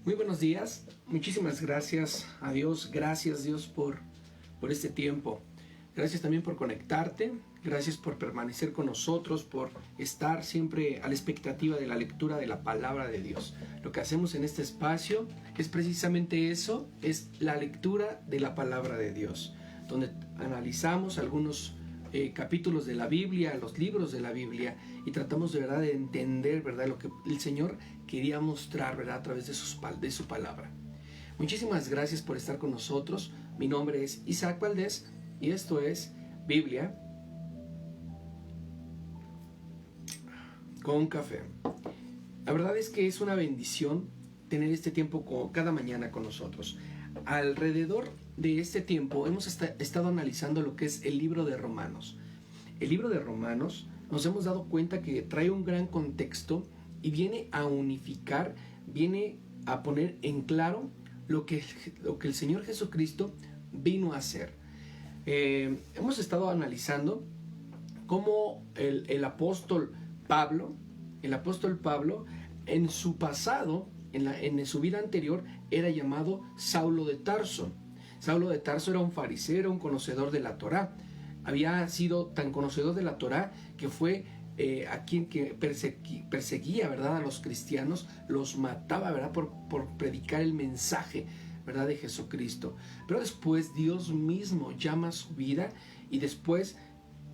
Muy buenos días, muchísimas gracias a Dios, gracias Dios por este tiempo. Gracias también por conectarte, gracias por permanecer con nosotros, por estar siempre a la expectativa de la lectura de la palabra de Dios. Lo que hacemos en este espacio es precisamente eso, es la lectura de la palabra de Dios, donde analizamos algunos capítulos de la Biblia, los libros de la Biblia, y tratamos de verdad de entender, ¿verdad?, lo que el Señor quería mostrar, ¿verdad?, a través de su palabra. Muchísimas gracias por estar con nosotros. Mi nombre es Isaac Valdés y esto es Biblia con café. La verdad es que es una bendición tener este tiempo cada mañana con nosotros. Alrededor de este tiempo hemos estado analizando lo que es el libro de Romanos. El libro de Romanos nos hemos dado cuenta que trae un gran contexto y viene a unificar, viene a poner en claro lo que el Señor Jesucristo vino a hacer. Hemos estado analizando cómo el apóstol Pablo, en su pasado, en su vida anterior, era llamado Saulo de Tarso. Saulo de Tarso era un fariseo, era un conocedor de la Torá. Había sido tan conocedor de la Torá que fue a quien que perseguía, ¿verdad?, a los cristianos, los mataba, ¿verdad?, por predicar el mensaje, ¿verdad?, de Jesucristo. Pero después Dios mismo llama su vida y después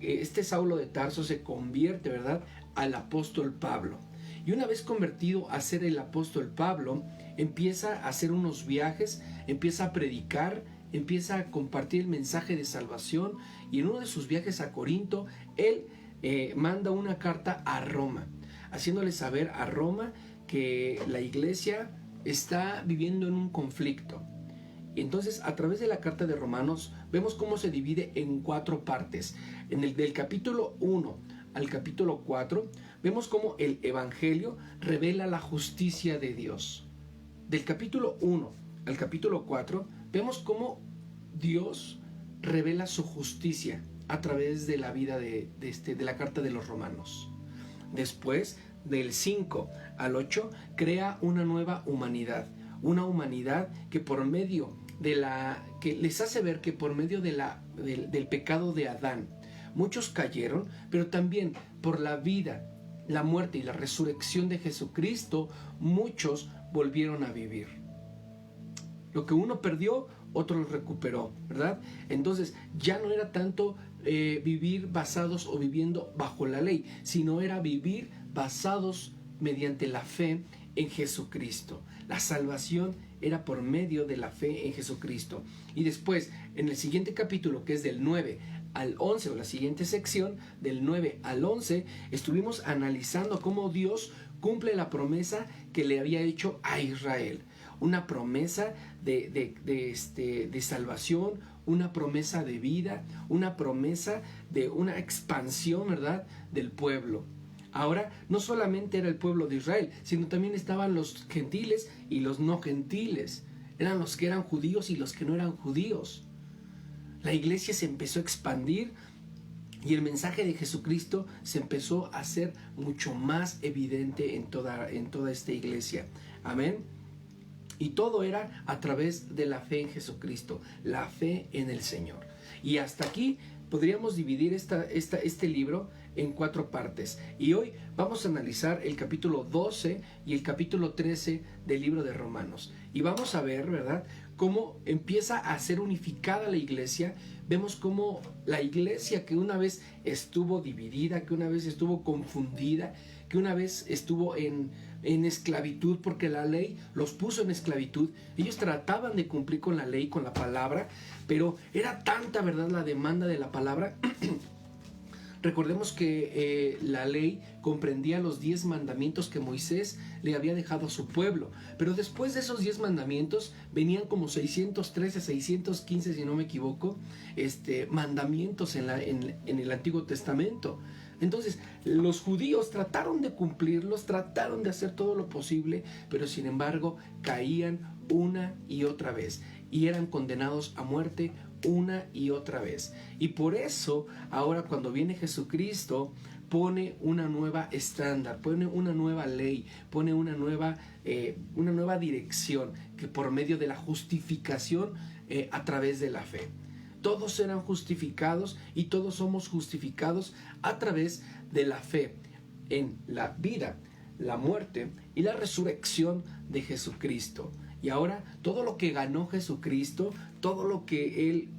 este Saulo de Tarso se convierte, ¿verdad?, al apóstol Pablo. Y una vez convertido a ser el apóstol Pablo, empieza a hacer unos viajes, empieza a predicar, empieza a compartir el mensaje de salvación, y en uno de sus viajes a Corinto, él manda una carta a Roma, haciéndole saber a Roma que la iglesia está viviendo en un conflicto. Y entonces, a través de la carta de Romanos, vemos cómo se divide en 4 partes. Del capítulo 1 al capítulo 4, vemos cómo el Evangelio revela la justicia de Dios. Del capítulo 1 al capítulo 4, vemos cómo Dios revela su justicia a través de la vida de la carta de los Romanos. Después, del 5 al 8, crea una nueva humanidad. Una humanidad que por medio que les hace ver que por medio del pecado de Adán, muchos cayeron, pero también por la vida, la muerte y la resurrección de Jesucristo, muchos volvieron a vivir. Lo que uno perdió, otro lo recuperó, ¿verdad? Entonces ya no era tanto vivir basados o viviendo bajo la ley, sino era vivir basados mediante la fe en Jesucristo. La salvación era por medio de la fe en Jesucristo. Y después, en el siguiente capítulo, que es del 9 al 11, o la siguiente sección, del 9 al 11, estuvimos analizando cómo Dios cumple la promesa que le había hecho a Israel. Una promesa de salvación, una promesa de vida, una promesa de una expansión, ¿verdad?, del pueblo. Ahora, no solamente era el pueblo de Israel, sino también estaban los gentiles y los no gentiles. Eran los que eran judíos y los que no eran judíos. La iglesia se empezó a expandir y el mensaje de Jesucristo se empezó a hacer mucho más evidente en toda esta iglesia. Amén. Y todo era a través de la fe en Jesucristo, la fe en el Señor. Y hasta aquí podríamos dividir este libro en 4 partes. Y hoy vamos a analizar el capítulo 12 y el capítulo 13 del libro de Romanos. Y vamos a ver, ¿verdad?, cómo empieza a ser unificada la iglesia. Vemos cómo la iglesia, que una vez estuvo dividida, que una vez estuvo confundida, que una vez estuvo en esclavitud, porque la ley los puso en esclavitud. Ellos trataban de cumplir con la ley, con la palabra, pero era tanta, ¿verdad?, la demanda de la palabra. Recordemos que la ley comprendía los 10 mandamientos que Moisés le había dejado a su pueblo. Pero después de esos 10 mandamientos venían como 613, 615, si no me equivoco, mandamientos en el Antiguo Testamento. Entonces, los judíos trataron de cumplirlos, trataron de hacer todo lo posible, pero sin embargo caían una y otra vez y eran condenados a muerte una y otra vez. Y por eso ahora cuando viene Jesucristo pone una nueva estándar, pone una nueva ley, pone una nueva dirección, que por medio de la justificación a través de la fe. Todos serán justificados y todos somos justificados a través de la fe en la vida, la muerte y la resurrección de Jesucristo. Y ahora todo lo que ganó Jesucristo, todo lo que Él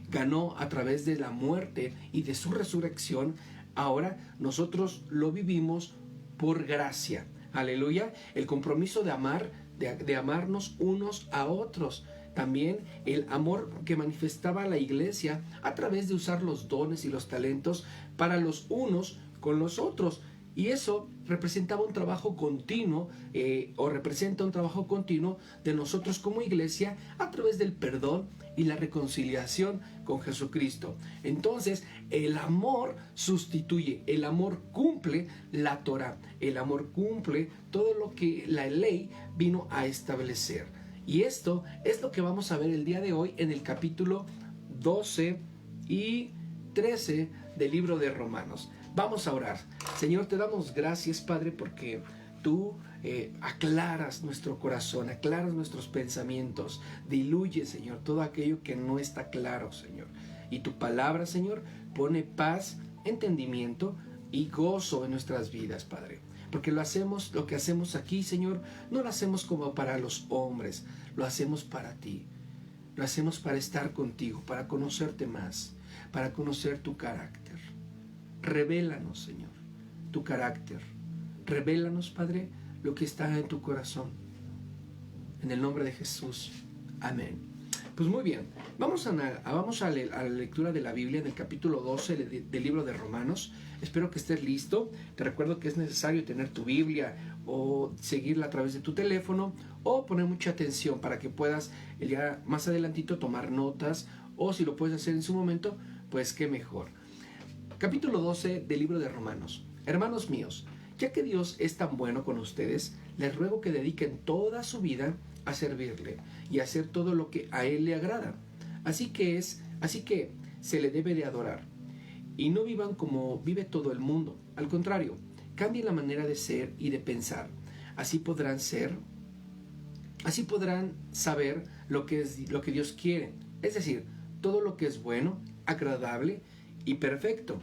ganó a través de la muerte y de su resurrección, ahora nosotros lo vivimos por gracia. Aleluya. El compromiso de amar, de amarnos unos a otros. También el amor que manifestaba la iglesia a través de usar los dones y los talentos para los unos con los otros. Y eso representaba un trabajo continuo, o representa un trabajo continuo de nosotros como iglesia a través del perdón y la reconciliación con Jesucristo. Entonces, el amor sustituye, el amor cumple la Torá, el amor cumple todo lo que la ley vino a establecer. Y esto es lo que vamos a ver el día de hoy en el capítulo 12 y 13 del libro de Romanos. Vamos a orar. Señor, te damos gracias, Padre, porque tú aclaras nuestro corazón, aclaras nuestros pensamientos, diluye, Señor, todo aquello que no está claro, Señor. Y tu palabra, Señor, pone paz, entendimiento y gozo en nuestras vidas, Padre. Porque lo que hacemos aquí, Señor, no lo hacemos como para los hombres, lo hacemos para ti. Lo hacemos para estar contigo, para conocerte más, para conocer tu carácter. Revélanos, Señor, tu carácter. Revélanos, Padre, lo que está en tu corazón. En el nombre de Jesús. Amén. Pues muy bien, vamos a la lectura de la Biblia en el capítulo 12 del libro de Romanos. Espero que estés listo. Te recuerdo que es necesario tener tu Biblia o seguirla a través de tu teléfono o poner mucha atención para que puedas el día más adelantito tomar notas, o si lo puedes hacer en su momento, pues qué mejor. Capítulo 12 del libro de Romanos. Hermanos míos, ya que Dios es tan bueno con ustedes, les ruego que dediquen toda su vida a servirle y a hacer todo lo que a Él le agrada. Así que se le debe de adorar. Y no vivan como vive todo el mundo. Al contrario, cambien la manera de ser y de pensar. Así podrán saber lo que Dios quiere. Es decir, todo lo que es bueno, agradable y perfecto.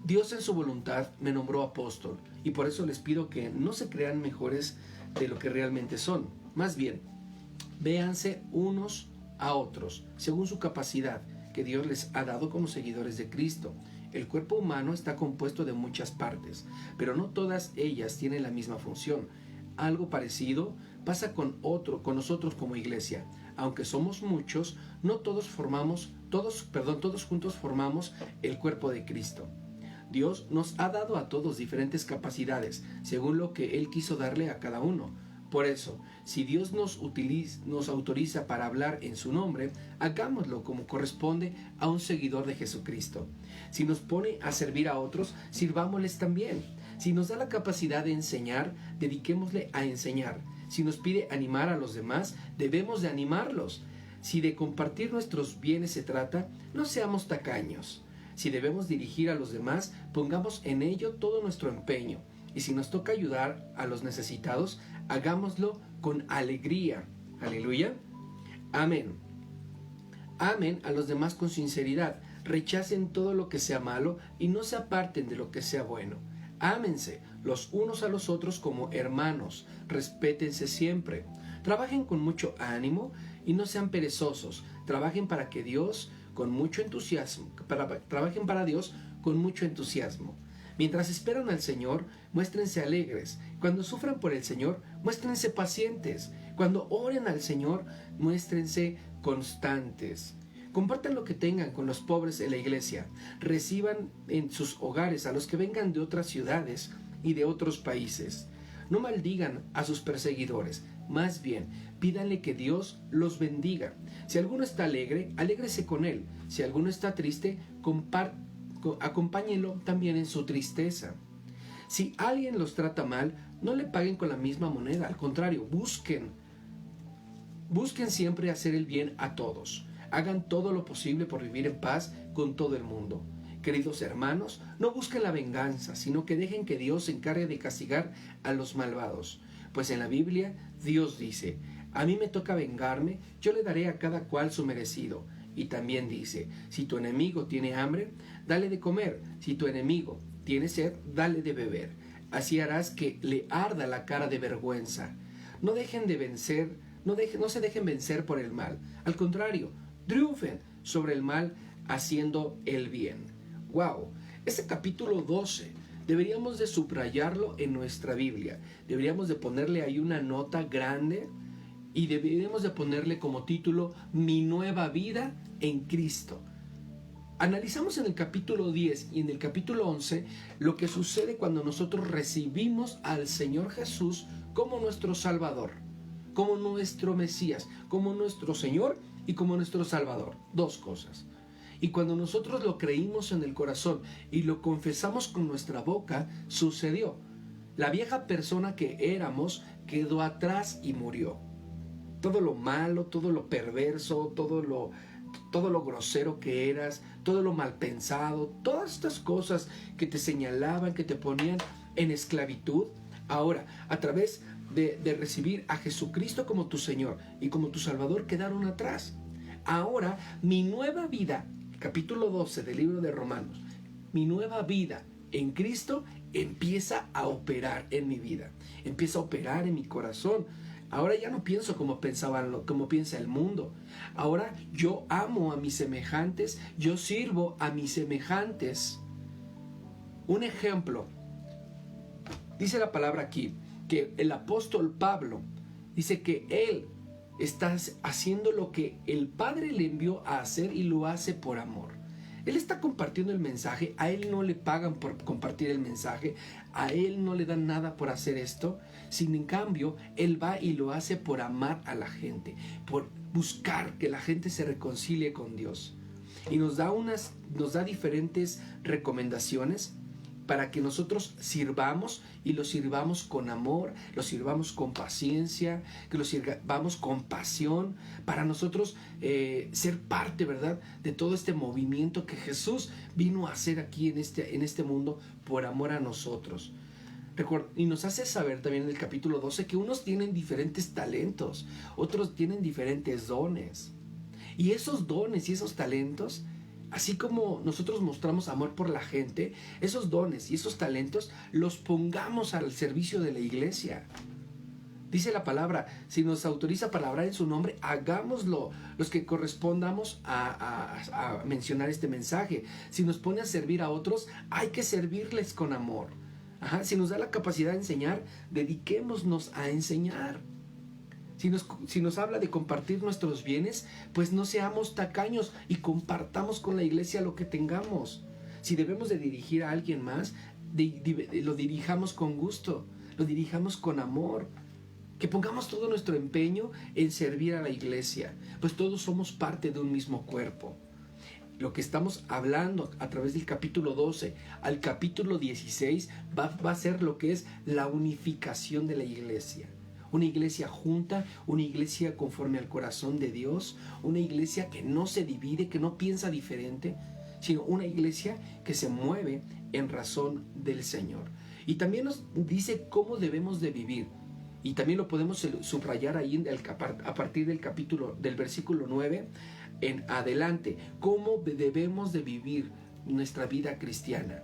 Dios en su voluntad me nombró apóstol, y por eso les pido que no se crean mejores de lo que realmente son. Más bien, véanse unos a otros según su capacidad que Dios les ha dado como seguidores de Cristo. El cuerpo humano está compuesto de muchas partes, pero no todas ellas tienen la misma función. Algo parecido pasa con nosotros como iglesia. Aunque somos muchos, no todos juntos formamos el cuerpo de Cristo. Dios nos ha dado a todos diferentes capacidades, según lo que Él quiso darle a cada uno. Por eso, si Dios nos autoriza para hablar en su nombre, hagámoslo como corresponde a un seguidor de Jesucristo. Si nos pone a servir a otros, sirvámosles también. Si nos da la capacidad de enseñar, dediquémosle a enseñar. Si nos pide animar a los demás, debemos de animarlos. Si de compartir nuestros bienes se trata, no seamos tacaños. Si debemos dirigir a los demás, pongamos en ello todo nuestro empeño. Y si nos toca ayudar a los necesitados, hagámoslo con alegría. Aleluya. Amén. Amen a los demás con sinceridad. Rechacen todo lo que sea malo y no se aparten de lo que sea bueno. Ámense los unos a los otros como hermanos. Respétense siempre. Trabajen con mucho ánimo y no sean perezosos. Trabajen para Dios con mucho entusiasmo. Mientras esperan al Señor, muéstrense alegres. Cuando sufran por el Señor, muéstrense pacientes. Cuando oren al Señor, muéstrense constantes. Compartan lo que tengan con los pobres en la iglesia. Reciban en sus hogares a los que vengan de otras ciudades y de otros países. No maldigan a sus perseguidores. Más bien, pídanle que Dios los bendiga. Si alguno está alegre, alégrese con él. Si alguno está triste, acompáñenlo también en su tristeza. Si alguien los trata mal, no le paguen con la misma moneda. Al contrario, busquen Busquen siempre hacer el bien a todos. Hagan todo lo posible por vivir en paz con todo el mundo. Queridos hermanos, no busquen la venganza, sino que dejen que Dios se encargue de castigar a los malvados. Pues en la Biblia Dios dice: a mí me toca vengarme, yo le daré a cada cual su merecido. Y también dice: si tu enemigo tiene hambre, dale de comer. Si tu enemigo tiene sed, dale de beber. Así harás que le arda la cara de vergüenza. No dejen de vencer, no se dejen vencer por el mal. Al contrario, triunfen sobre el mal haciendo el bien. ¡Wow! Este capítulo 12 deberíamos de subrayarlo en nuestra Biblia. Deberíamos de ponerle ahí una nota grande y deberíamos de ponerle como título: Mi nueva vida en Cristo. Analizamos en el capítulo 10 y en el capítulo 11 lo que sucede cuando nosotros recibimos al Señor Jesús como nuestro Salvador, como nuestro Mesías, como nuestro Señor y como nuestro Salvador. Dos cosas. Y cuando nosotros lo creímos en el corazón y lo confesamos con nuestra boca, sucedió. La vieja persona que éramos quedó atrás y murió. Todo lo malo, todo lo perverso, todo lo grosero que eras, todo lo mal pensado, todas estas cosas que te señalaban, que te ponían en esclavitud, ahora, a través de recibir a Jesucristo como tu Señor y como tu Salvador, quedaron atrás. Ahora, mi nueva vida, capítulo 12 del libro de Romanos, mi nueva vida en Cristo empieza a operar en mi vida, empieza a operar en mi corazón. Ahora ya no pienso como piensa el mundo. Ahora yo amo a mis semejantes, yo sirvo a mis semejantes. Un ejemplo, dice la palabra aquí, que el apóstol Pablo dice que él está haciendo lo que el Padre le envió a hacer y lo hace por amor. Él está compartiendo el mensaje, a él no le pagan por compartir el mensaje, a él no le dan nada por hacer esto, sin en cambio, él va y lo hace por amar a la gente, por buscar que la gente se reconcilie con Dios. Y nos da diferentes recomendaciones para que nosotros sirvamos, y lo sirvamos con amor, lo sirvamos con paciencia, que lo sirvamos con pasión, para nosotros ser parte, ¿verdad?, de todo este movimiento que Jesús vino a hacer aquí en este mundo por amor a nosotros. Y nos hace saber también en el capítulo 12 que unos tienen diferentes talentos, otros tienen diferentes dones. Y esos dones y esos talentos, así como nosotros mostramos amor por la gente, esos dones y esos talentos los pongamos al servicio de la iglesia. Dice la palabra: si nos autoriza para hablar en su nombre, hagámoslo, los que correspondamos a mencionar este mensaje. Si nos pone a servir a otros, hay que servirles con amor. Si nos da la capacidad de enseñar, dediquémonos a enseñar. Si nos habla de compartir nuestros bienes, pues no seamos tacaños y compartamos con la iglesia lo que tengamos. Si debemos de dirigir a alguien más, lo dirijamos con gusto, lo dirijamos con amor. Que pongamos todo nuestro empeño en servir a la iglesia, pues todos somos parte de un mismo cuerpo. Lo que estamos hablando a través del capítulo 12 al capítulo 16 va a ser lo que es la unificación de la iglesia. Una iglesia junta, una iglesia conforme al corazón de Dios, una iglesia que no se divide, que no piensa diferente, sino una iglesia que se mueve en razón del Señor. Y también nos dice cómo debemos de vivir. Y también lo podemos subrayar ahí a partir del versículo 9 en adelante. Cómo debemos de vivir nuestra vida cristiana.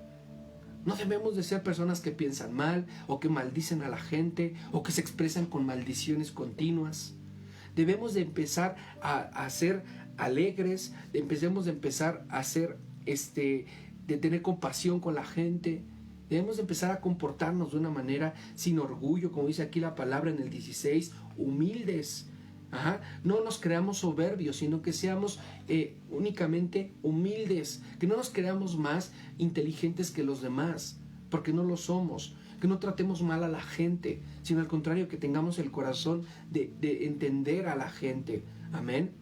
No debemos de ser personas que piensan mal, o que maldicen a la gente, o que se expresan con maldiciones continuas. Debemos de empezar a ser alegres, debemos de empezar a ser, de tener compasión con la gente. Debemos de empezar a comportarnos de una manera sin orgullo, como dice aquí la palabra en el 16, humildes. No nos creamos soberbios, sino que seamos únicamente humildes, que no nos creamos más inteligentes que los demás, porque no lo somos, que no tratemos mal a la gente, sino al contrario, que tengamos el corazón de entender a la gente. Amén.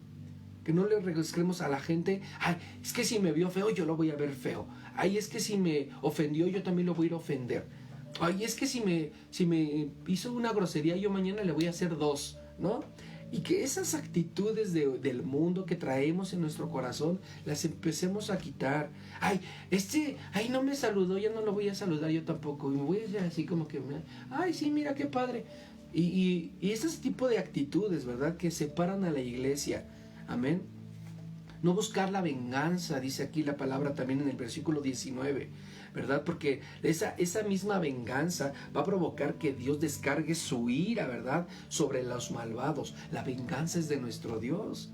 Que no le regresemos a la gente: ay, es que si me vio feo, yo lo voy a ver feo. Ay, es que si me ofendió, yo también lo voy a ir a ofender. Ay, es que si me hizo una grosería, yo mañana le voy a hacer dos, ¿no? Y que esas actitudes del mundo que traemos en nuestro corazón las empecemos a quitar. Ay, no me saludó, ya no lo voy a saludar yo tampoco. Y me voy a hacer así como que, ay, sí, mira qué padre. Y ese tipo de actitudes, ¿verdad? Que separan a la iglesia. Amén. No buscar la venganza, dice aquí la palabra también en el versículo 19, ¿verdad? Porque esa misma venganza va a provocar que Dios descargue su ira, ¿verdad? Sobre los malvados. La venganza es de nuestro Dios.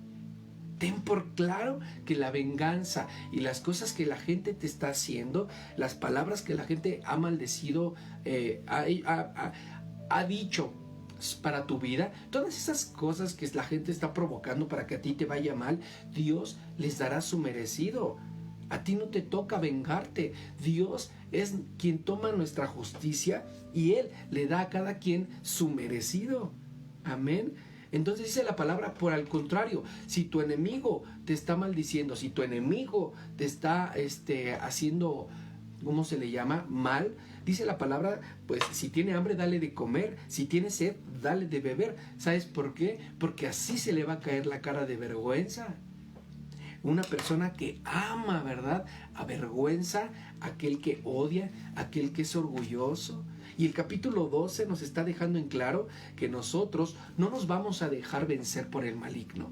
Ten por claro que la venganza y las cosas que la gente te está haciendo, las palabras que la gente ha maldecido, ha dicho para tu vida, todas esas cosas que la gente está provocando para que a ti te vaya mal, Dios les dará su merecido. A ti no te toca vengarte. Dios es quien toma nuestra justicia y Él le da a cada quien su merecido. Amén. Entonces dice la palabra, por el contrario, si tu enemigo te está maldiciendo, si tu enemigo te está haciendo, ¿cómo se le llama? Mal, dice la palabra, pues si tiene hambre, dale de comer, si tiene sed, dale de beber. ¿Sabes por qué? Porque así se le va a caer la cara de vergüenza. Una persona que ama, ¿verdad?, avergüenza a aquel que odia, a aquel que es orgulloso. Y el capítulo 12 nos está dejando en claro que nosotros no nos vamos a dejar vencer por el maligno.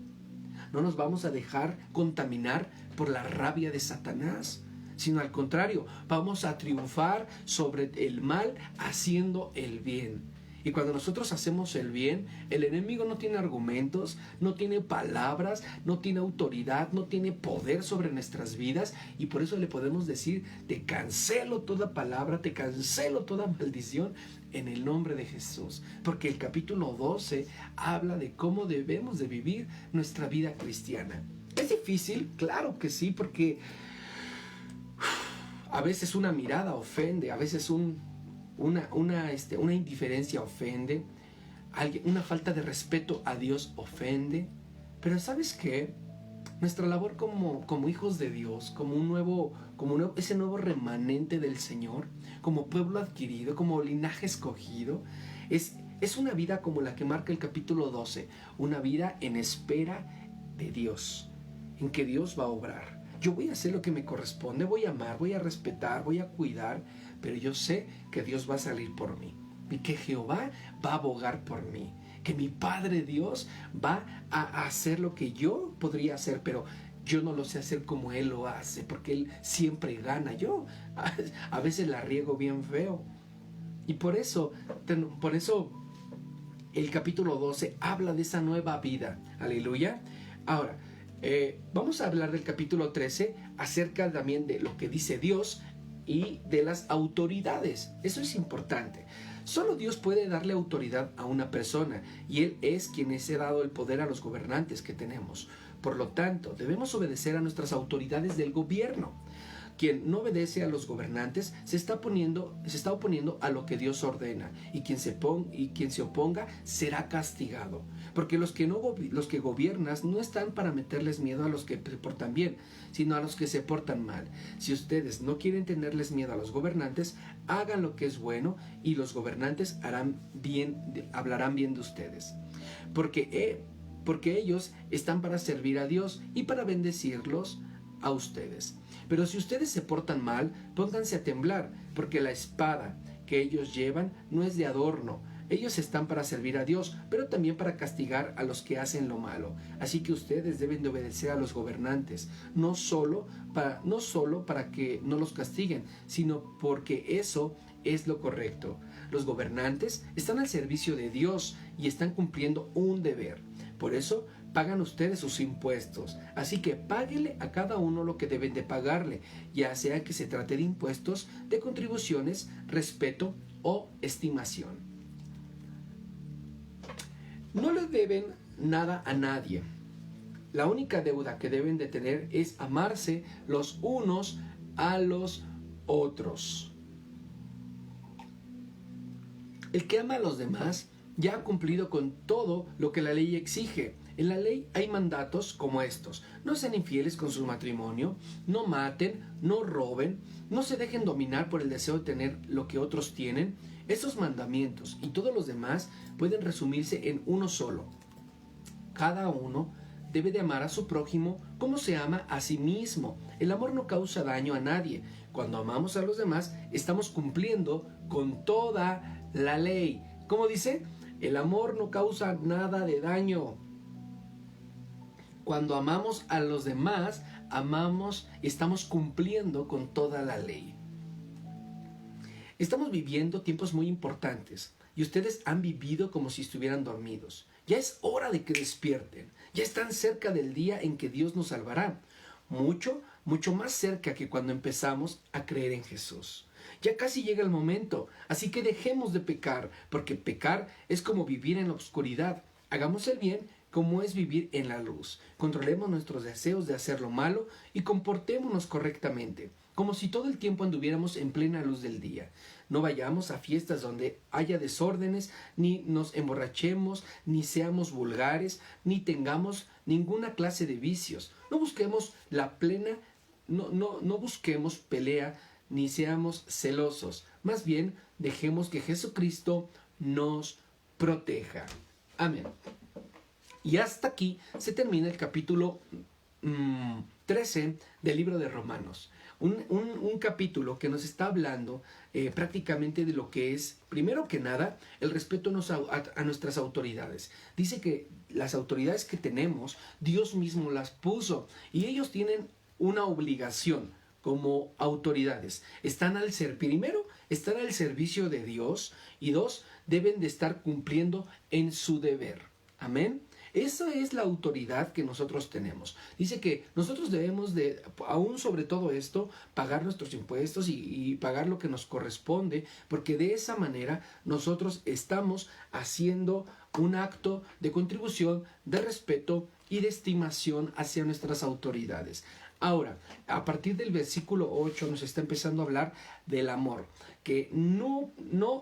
No nos vamos a dejar contaminar por la rabia de Satanás, sino al contrario, vamos a triunfar sobre el mal haciendo el bien. Y cuando nosotros hacemos el bien, el enemigo no tiene argumentos, no tiene palabras, no tiene autoridad, no tiene poder sobre nuestras vidas. Y por eso le podemos decir, te cancelo toda palabra, te cancelo toda maldición en el nombre de Jesús. Porque el capítulo 12 habla de cómo debemos de vivir nuestra vida cristiana. ¿Es difícil? Claro que sí, porque a veces una mirada ofende, a veces una indiferencia ofende, una falta de respeto a Dios ofende. Pero ¿sabes qué? Nuestra labor como hijos de Dios, ese nuevo remanente del Señor, como pueblo adquirido, como linaje escogido, es una vida como la que marca el capítulo 12, una vida en espera de Dios, en que Dios va a obrar. Yo voy a hacer lo que me corresponde, voy a amar, voy a respetar, voy a cuidar, pero yo sé que Dios va a salir por mí y que Jehová va a abogar por mí, que mi Padre Dios va a hacer lo que yo podría hacer, pero yo no lo sé hacer como Él lo hace, porque Él siempre gana. Yo a veces la riego bien feo. Y por eso el capítulo 12 habla de esa nueva vida. Aleluya. Ahora, vamos a hablar del capítulo 13 acerca también de lo que dice Dios y de las autoridades. Eso es importante. Solo Dios puede darle autoridad a una persona y Él es quien les ha dado el poder a los gobernantes que tenemos. Por lo tanto, debemos obedecer a nuestras autoridades del gobierno. Quien no obedece a los gobernantes se está oponiendo a lo que Dios ordena, y quien se oponga será castigado. Porque los que gobiernan no están para meterles miedo a los que se portan bien, sino a los que se portan mal. Si ustedes no quieren tenerles miedo a los gobernantes, hagan lo que es bueno y los gobernantes hablarán bien de ustedes. Porque ellos están para servir a Dios y para bendecirlos a ustedes. Pero si ustedes se portan mal, pónganse a temblar, porque la espada que ellos llevan no es de adorno. Ellos están para servir a Dios, pero también para castigar a los que hacen lo malo. Así que ustedes deben de obedecer a los gobernantes, no solo para que no los castiguen, sino porque eso es lo correcto. Los gobernantes están al servicio de Dios y están cumpliendo un deber. Por eso pagan ustedes sus impuestos, así que páguenle a cada uno lo que deben de pagarle, ya sea que se trate de impuestos, de contribuciones, respeto o estimación. No le deben nada a nadie. La única deuda que deben de tener es amarse los unos a los otros. El que ama a los demás ya ha cumplido con todo lo que la ley exige. En la ley hay mandatos como estos: no sean infieles con su matrimonio, no maten, no roben, no se dejen dominar por el deseo de tener lo que otros tienen. Estos mandamientos y todos los demás pueden resumirse en uno solo: Cada uno debe de amar a su prójimo como se ama a sí mismo. El amor no causa daño a nadie. Cuando amamos a los demás, estamos cumpliendo con toda la ley. ¿Cómo dice? El amor no causa nada de daño. Cuando amamos a los demás, amamos y estamos cumpliendo con toda la ley. Estamos viviendo tiempos muy importantes y ustedes han vivido como si estuvieran dormidos. Ya es hora de que despierten. Ya están cerca del día en que Dios nos salvará. Mucho más cerca que cuando empezamos a creer en Jesús. Ya casi llega el momento, así que dejemos de pecar, porque pecar es como vivir en la oscuridad. Hagamos el bien como es vivir en la luz. Controlemos nuestros deseos de hacer lo malo y comportémonos correctamente, como si todo el tiempo anduviéramos en plena luz del día. No vayamos a fiestas donde haya desórdenes, ni nos emborrachemos, ni seamos vulgares, ni tengamos ninguna clase de vicios. No busquemos no busquemos pelea, ni seamos celosos. Más bien, dejemos que Jesucristo nos proteja. Amén. Y hasta aquí se termina el capítulo 13 del libro de Romanos. Un capítulo que nos está hablando prácticamente de lo que es, primero que nada, el respeto a nuestras autoridades. Dice que las autoridades que tenemos, Dios mismo las puso y ellos tienen una obligación como autoridades. Primero, están al servicio de Dios y dos, deben de estar cumpliendo en su deber. Amén. Esa es la autoridad que nosotros tenemos. Dice que nosotros debemos de, aún sobre todo esto, pagar nuestros impuestos y pagar lo que nos corresponde, porque de esa manera nosotros estamos haciendo un acto de contribución, de respeto y de estimación hacia nuestras autoridades. Ahora, a partir del versículo 8 nos está empezando a hablar del amor, que no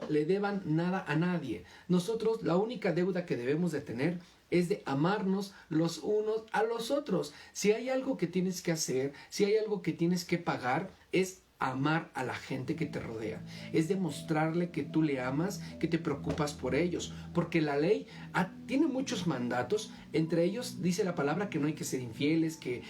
le deban nada a nadie. Nosotros, la única deuda que debemos de tener es de amarnos los unos a los otros. Si hay algo que tienes que hacer, si hay algo que tienes que pagar, es amar a la gente que te rodea. Es demostrarle que tú le amas, que te preocupas por ellos. Porque la ley tiene muchos mandatos. Entre ellos dice la palabra que no hay que ser infieles, que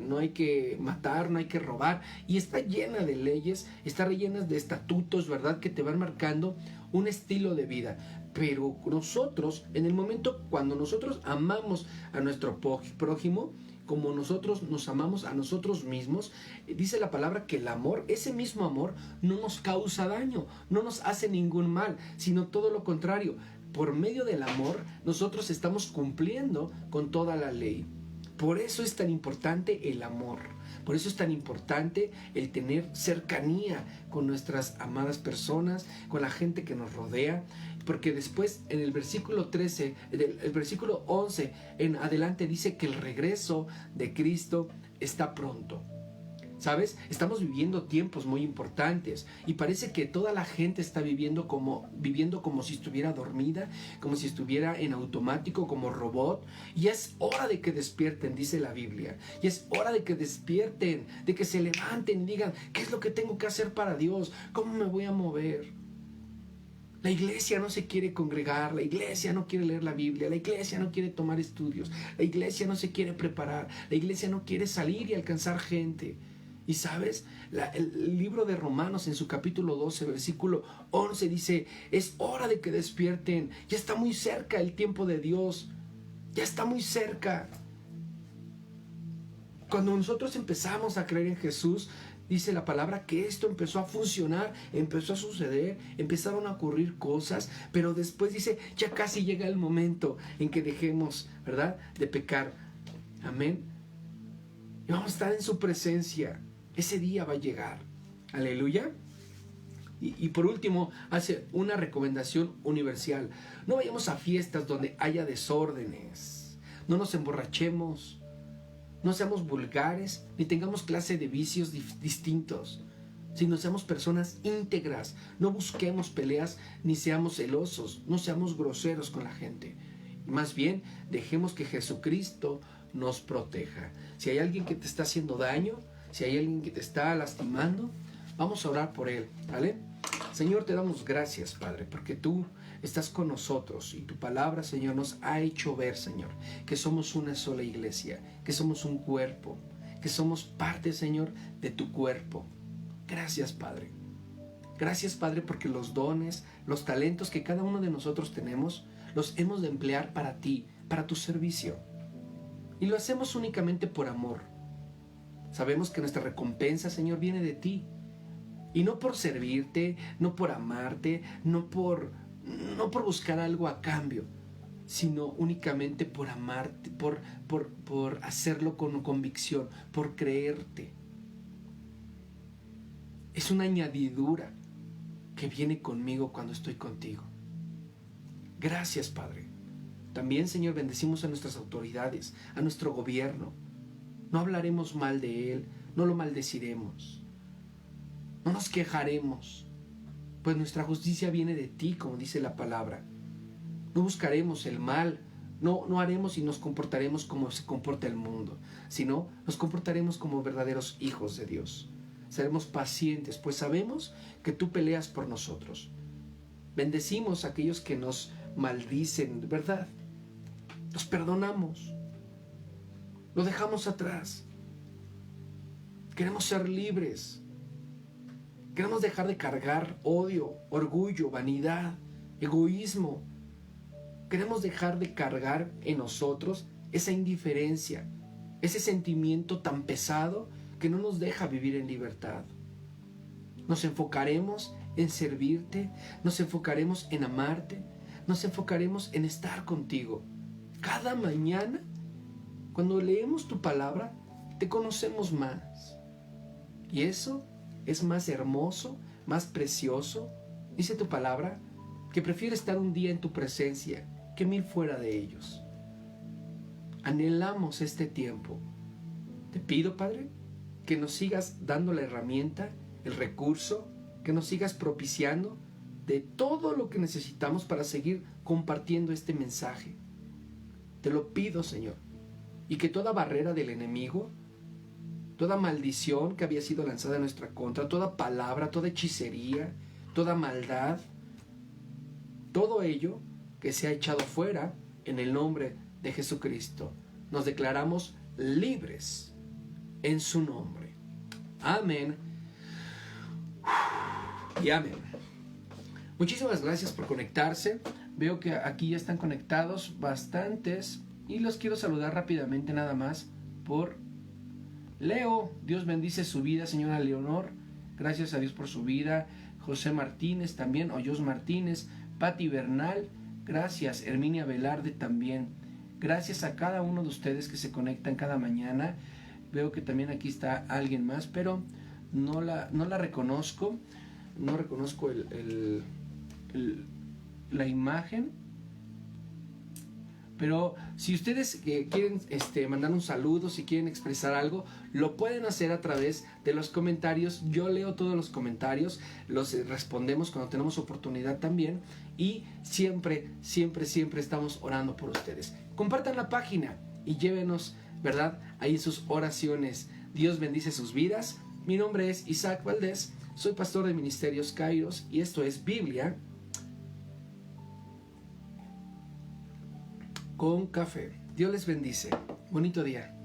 no hay que matar, no hay que robar. Y está llena de leyes, está llena de estatutos, ¿verdad? Que te van marcando un estilo de vida. Pero nosotros, en el momento cuando nosotros amamos a nuestro prójimo, como nosotros nos amamos a nosotros mismos, dice la palabra que el amor, ese mismo amor, no nos causa daño, no nos hace ningún mal, sino todo lo contrario. Por medio del amor, nosotros estamos cumpliendo con toda la ley. Por eso es tan importante el amor. Por eso es tan importante el tener cercanía con nuestras amadas personas, con la gente que nos rodea, porque después en el versículo 13, el versículo 11 en adelante dice que el regreso de Cristo está pronto. ¿Sabes? Estamos viviendo tiempos muy importantes y parece que toda la gente está viviendo como si estuviera dormida, como si estuviera en automático, como robot. Y es hora de que despierten, dice la Biblia. Y es hora de que despierten, de que se levanten y digan, ¿qué es lo que tengo que hacer para Dios? ¿Cómo me voy a mover? La iglesia no se quiere congregar, la iglesia no quiere leer la Biblia, la iglesia no quiere tomar estudios, la iglesia no se quiere preparar, la iglesia no quiere salir y alcanzar gente. Y sabes, el libro de Romanos en su capítulo 12, versículo 11 dice, es hora de que despierten, ya está muy cerca el tiempo de Dios, ya está muy cerca. Cuando nosotros empezamos a creer en Jesús, dice la palabra que esto empezó a funcionar, empezó a suceder, empezaron a ocurrir cosas, pero después dice, ya casi llega el momento en que dejemos, ¿verdad?, de pecar. Amén. Y vamos a estar en su presencia. Ese día va a llegar. Aleluya. Y por último, hace una recomendación universal. No vayamos a fiestas donde haya desórdenes. No nos emborrachemos. No seamos vulgares, ni tengamos clase de vicios distintos, sino seamos personas íntegras. No busquemos peleas, ni seamos celosos, no seamos groseros con la gente. Más bien, dejemos que Jesucristo nos proteja. Si hay alguien que te está haciendo daño, si hay alguien que te está lastimando, vamos a orar por él, ¿vale? Señor, te damos gracias, Padre, porque tú estás con nosotros y tu palabra, Señor, nos ha hecho ver, Señor, que somos una sola iglesia, que somos un cuerpo, que somos parte, Señor, de tu cuerpo. Gracias, Padre. Gracias, Padre, porque los dones, los talentos que cada uno de nosotros tenemos, los hemos de emplear para ti, para tu servicio. Y lo hacemos únicamente por amor. Sabemos que nuestra recompensa, Señor, viene de ti. Y no por servirte, no por amarte, no por buscar algo a cambio, sino únicamente por amarte, por hacerlo con convicción, por creerte. Es una añadidura que viene conmigo cuando estoy contigo. Gracias, Padre. También, Señor, bendecimos a nuestras autoridades, a nuestro gobierno. No hablaremos mal de él, no lo maldeciremos. No nos quejaremos, pues nuestra justicia viene de ti, como dice la palabra. No buscaremos el mal, no haremos y nos comportaremos como se comporta el mundo, sino nos comportaremos como verdaderos hijos de Dios. Seremos pacientes, pues sabemos que tú peleas por nosotros. Bendecimos a aquellos que nos maldicen, ¿verdad? Los perdonamos, lo dejamos atrás. Queremos ser libres. Queremos dejar de cargar odio, orgullo, vanidad, egoísmo. Queremos dejar de cargar en nosotros esa indiferencia, ese sentimiento tan pesado que no nos deja vivir en libertad. Nos enfocaremos en servirte, nos enfocaremos en amarte, nos enfocaremos en estar contigo. Cada mañana, cuando leemos tu palabra, te conocemos más. Y eso es más hermoso, más precioso. Dice tu palabra que prefiere estar un día en tu presencia que 1000 fuera de ellos. Anhelamos este tiempo. Te pido, Padre, que nos sigas dando la herramienta, el recurso, que nos sigas propiciando de todo lo que necesitamos para seguir compartiendo este mensaje. Te lo pido, Señor, y que toda barrera del enemigo, toda maldición que había sido lanzada en nuestra contra, toda palabra, toda hechicería, toda maldad, todo ello que se ha echado fuera en el nombre de Jesucristo. Nos declaramos libres en su nombre. Amén. Y amén. Muchísimas gracias por conectarse. Veo que aquí ya están conectados bastantes y los quiero saludar rápidamente nada más por Leo. Dios bendice su vida, señora Leonor. Gracias a Dios por su vida. José Martínez también, Hoyos Martínez, Pati Bernal, gracias. Herminia Velarde también. Gracias a cada uno de ustedes que se conectan cada mañana. Veo que también aquí está alguien más, pero no la reconozco. No reconozco la imagen. Pero si ustedes quieren mandar un saludo, si quieren expresar algo, lo pueden hacer a través de los comentarios. Yo leo todos los comentarios, los respondemos cuando tenemos oportunidad también. Y siempre, siempre, siempre estamos orando por ustedes. Compartan la página y llévenos, ¿verdad?, ahí sus oraciones. Dios bendice sus vidas. Mi nombre es Isaac Valdés, soy pastor de Ministerios Kairos y esto es Biblia con Café. Dios les bendice. Bonito día.